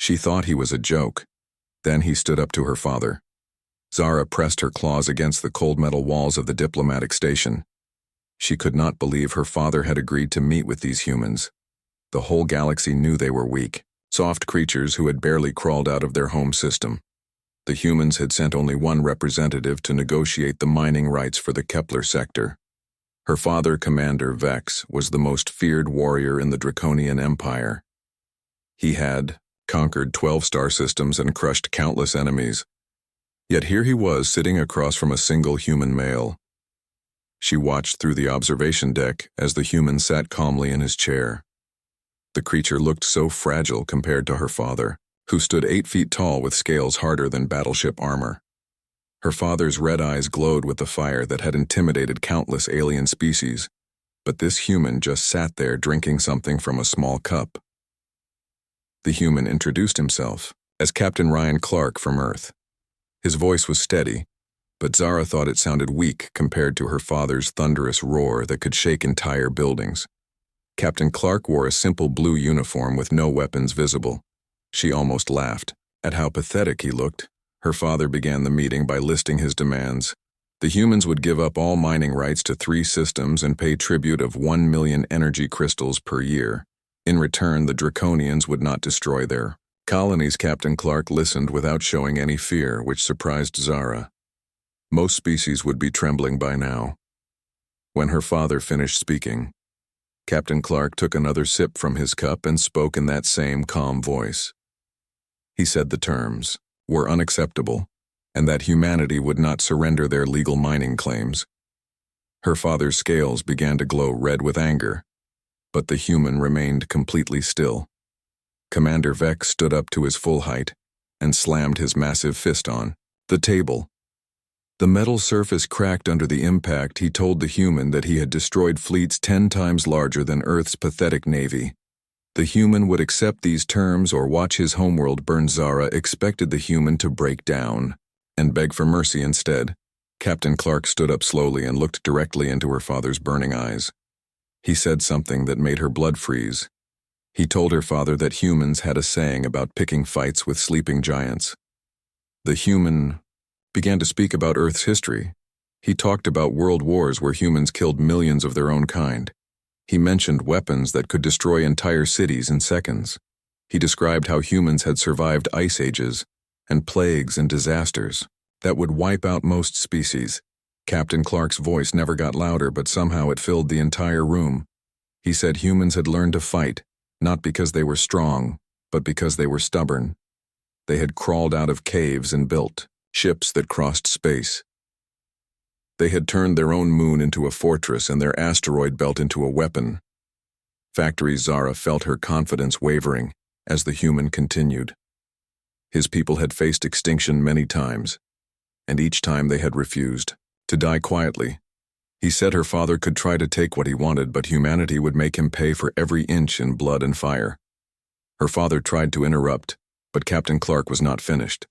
She thought he was a joke. Then he stood up to her father. Zara pressed her claws against the cold metal walls of the diplomatic station. She could not believe her father had agreed to meet with these humans. The whole galaxy knew they were weak, soft creatures who had barely crawled out of their home system. The humans had sent only one representative to negotiate the mining rights for the Kepler sector. Her father, Commander Vex, was the most feared warrior in the Draconian Empire. He had conquered 12 star systems and crushed countless enemies. Yet here he was sitting across from a single human male. She watched through the observation deck as the human sat calmly in his chair. The creature looked so fragile compared to her father, who stood 8 feet tall with scales harder than battleship armor. Her father's red eyes glowed with the fire that had intimidated countless alien species, but this human just sat there drinking something from a small cup. The human introduced himself as Captain Ryan Clark from Earth. His voice was steady, but Zara thought it sounded weak compared to her father's thunderous roar that could shake entire buildings. Captain Clark wore a simple blue uniform with no weapons visible. She almost laughed at how pathetic he looked. Her father began the meeting by listing his demands. The humans would give up all mining rights to 3 systems and pay tribute of 1 million energy crystals per year. In return, the Draconians would not destroy their colonies. Captain Clark listened without showing any fear, which surprised Zara. Most species would be trembling by now. When her father finished speaking, Captain Clark took another sip from his cup and spoke in that same calm voice. He said the terms were unacceptable, and that humanity would not surrender their legal mining claims. Her father's scales began to glow red with anger, but the human remained completely still. Commander Vex stood up to his full height and slammed his massive fist on the table. The metal surface cracked under the impact. He told the human that he had destroyed fleets 10 times larger than Earth's pathetic navy. The human would accept these terms or watch his homeworld burn. Zara expected the human to break down and beg for mercy instead. Captain Clark stood up slowly and looked directly into her father's burning eyes. He said something that made her blood freeze. He told her father that humans had a saying about picking fights with sleeping giants. The human began to speak about Earth's history. He talked about world wars where humans killed millions of their own kind. He mentioned weapons that could destroy entire cities in seconds. He described how humans had survived ice ages and plagues and disasters that would wipe out most species. Captain Clark's voice never got louder, but somehow it filled the entire room. He said humans had learned to fight, not because they were strong, but because they were stubborn. They had crawled out of caves and built ships that crossed space. They had turned their own moon into a fortress and their asteroid belt into a weapon. Factory Zara felt her confidence wavering as the human continued. His people had faced extinction many times, and each time they had refused to die quietly. He said her father could try to take what he wanted, but humanity would make him pay for every inch in blood and fire. Her father tried to interrupt, but Captain Clark was not finished.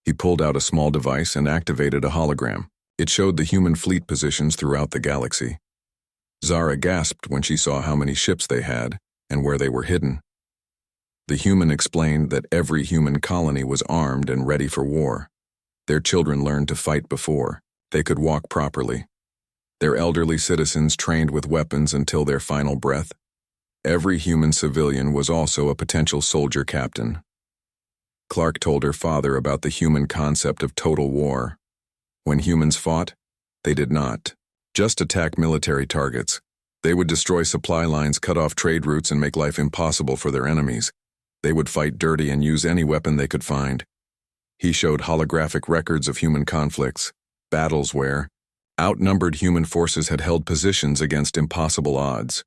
He pulled out a small device and activated a hologram. It showed the human fleet positions throughout the galaxy. Zara gasped when she saw how many ships they had and where they were hidden. The human explained that every human colony was armed and ready for war. Their children learned to fight before they could walk properly. Their elderly citizens trained with weapons until their final breath. Every human civilian was also a potential soldier captain. Clark told her father about the human concept of total war. When humans fought, they did not just attack military targets. They would destroy supply lines, cut off trade routes, and make life impossible for their enemies. They would fight dirty and use any weapon they could find. He showed holographic records of human conflicts, battles where outnumbered human forces had held positions against impossible odds.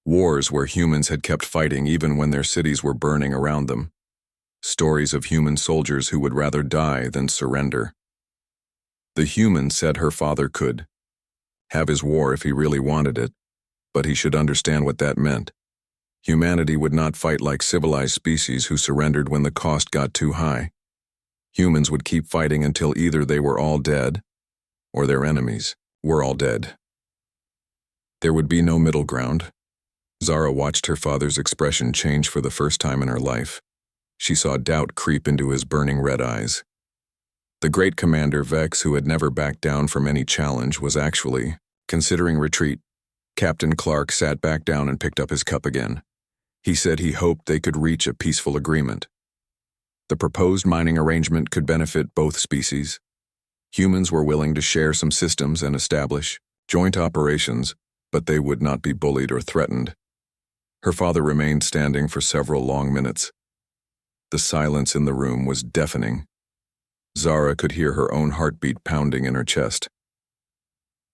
Wars where humans had kept fighting even when their cities were burning around them. Stories of human soldiers who would rather die than surrender. The human said her father could have his war if he really wanted it, but he should understand what that meant. Humanity would not fight like civilized species who surrendered when the cost got too high. Humans would keep fighting until either they were all dead or their enemies were all dead. There would be no middle ground. Zara watched her father's expression change for the first time in her life. She saw doubt creep into his burning red eyes. The great Commander Vex, who had never backed down from any challenge, was actually considering retreat. Captain Clark sat back down and picked up his cup again. He said he hoped they could reach a peaceful agreement. The proposed mining arrangement could benefit both species. Humans were willing to share some systems and establish joint operations, but they would not be bullied or threatened. Her father remained standing for several long minutes. The silence in the room was deafening. Zara could hear her own heartbeat pounding in her chest.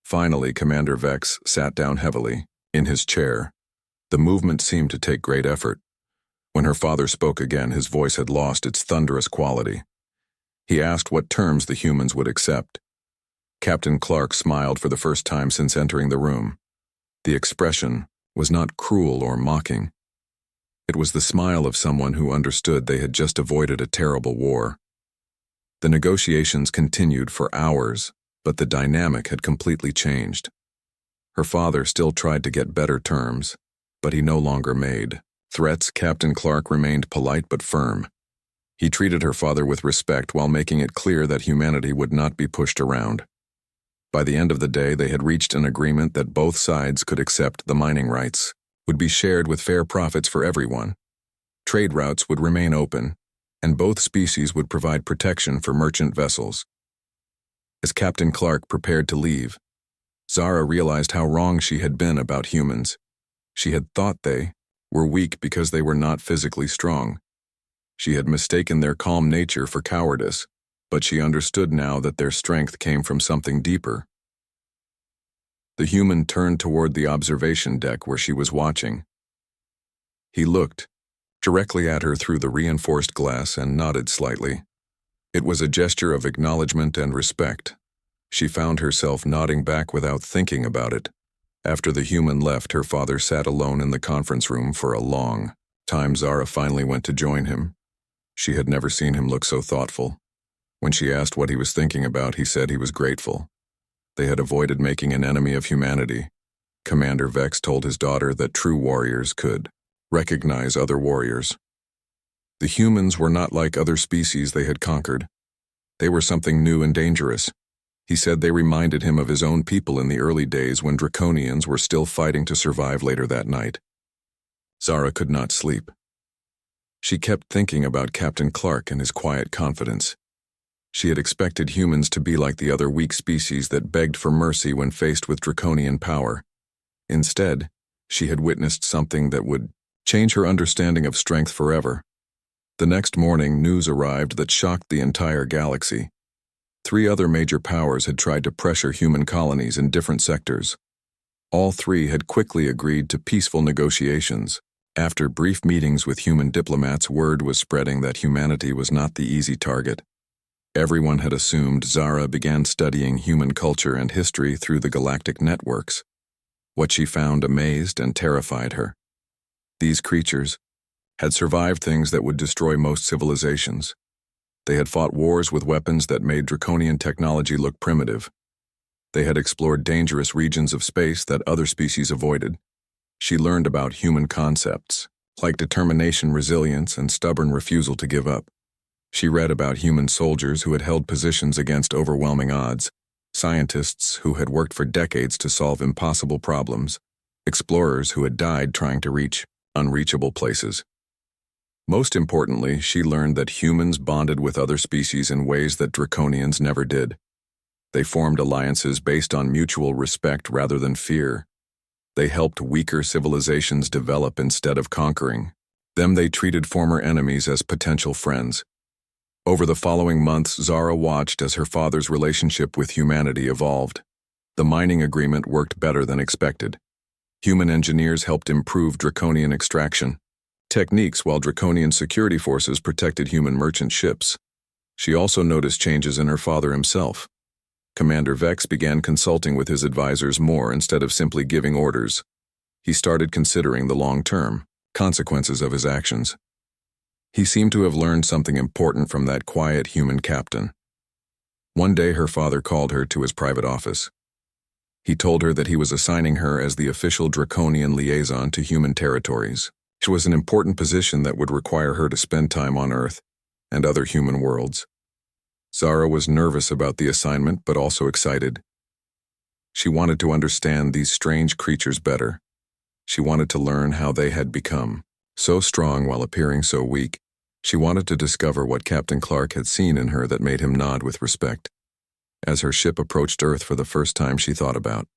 Finally, Commander Vex sat down heavily, in his chair. The movement seemed to take great effort. When her father spoke again, his voice had lost its thunderous quality. He asked what terms the humans would accept. Captain Clark smiled for the first time since entering the room. The expression was not cruel or mocking. It was the smile of someone who understood they had just avoided a terrible war. The negotiations continued for hours, but the dynamic had completely changed. Her father still tried to get better terms, but he no longer made threats. Captain Clark remained polite but firm. He treated her father with respect while making it clear that humanity would not be pushed around. By the end of the day, they had reached an agreement that both sides could accept the mining rights, would be shared with fair profits for everyone. Trade routes would remain open, and both species would provide protection for merchant vessels. As Captain Clark prepared to leave, Zara realized how wrong she had been about humans. She had thought they were weak because they were not physically strong. She had mistaken their calm nature for cowardice, but she understood now that their strength came from something deeper. The human turned toward the observation deck where she was watching. He looked directly at her through the reinforced glass and nodded slightly. It was a gesture of acknowledgement and respect. She found herself nodding back without thinking about it. After the human left, her father sat alone in the conference room for a long time. Zara finally went to join him. She had never seen him look so thoughtful. When she asked what he was thinking about, he said he was grateful. They had avoided making an enemy of humanity. Commander Vex told his daughter that true warriors could recognize other warriors. The humans were not like other species they had conquered. They were something new and dangerous. He said they reminded him of his own people in the early days when Draconians were still fighting to survive. Later that night, Zara could not sleep. She kept thinking about Captain Clark and his quiet confidence. She had expected humans to be like the other weak species that begged for mercy when faced with draconian power. Instead, she had witnessed something that would change her understanding of strength forever. The next morning, news arrived that shocked the entire galaxy. 3 other major powers had tried to pressure human colonies in different sectors. All 3 had quickly agreed to peaceful negotiations. After brief meetings with human diplomats, word was spreading that humanity was not the easy target. Everyone had assumed Zara began studying human culture and history through the galactic networks. What she found amazed and terrified her. These creatures had survived things that would destroy most civilizations. They had fought wars with weapons that made draconian technology look primitive. They had explored dangerous regions of space that other species avoided. She learned about human concepts, like determination, resilience, and stubborn refusal to give up. She read about human soldiers who had held positions against overwhelming odds, scientists who had worked for decades to solve impossible problems, explorers who had died trying to reach unreachable places. Most importantly, she learned that humans bonded with other species in ways that Draconians never did. They formed alliances based on mutual respect rather than fear. They helped weaker civilizations develop instead of conquering them. They treated former enemies as potential friends. Over the following months, Zara watched as her father's relationship with humanity evolved. The mining agreement worked better than expected. Human engineers helped improve draconian extraction techniques while draconian security forces protected human merchant ships. She also noticed changes in her father himself. Commander Vex began consulting with his advisors more instead of simply giving orders. He started considering the long-term consequences of his actions. He seemed to have learned something important from that quiet human captain. One day her father called her to his private office. He told her that he was assigning her as the official draconian liaison to human territories. It was an important position that would require her to spend time on Earth and other human worlds. Zara was nervous about the assignment, but also excited. She wanted to understand these strange creatures better. She wanted to learn how they had become so strong while appearing so weak. She wanted to discover what Captain Clark had seen in her that made him nod with respect. As her ship approached Earth for the first time, she thought about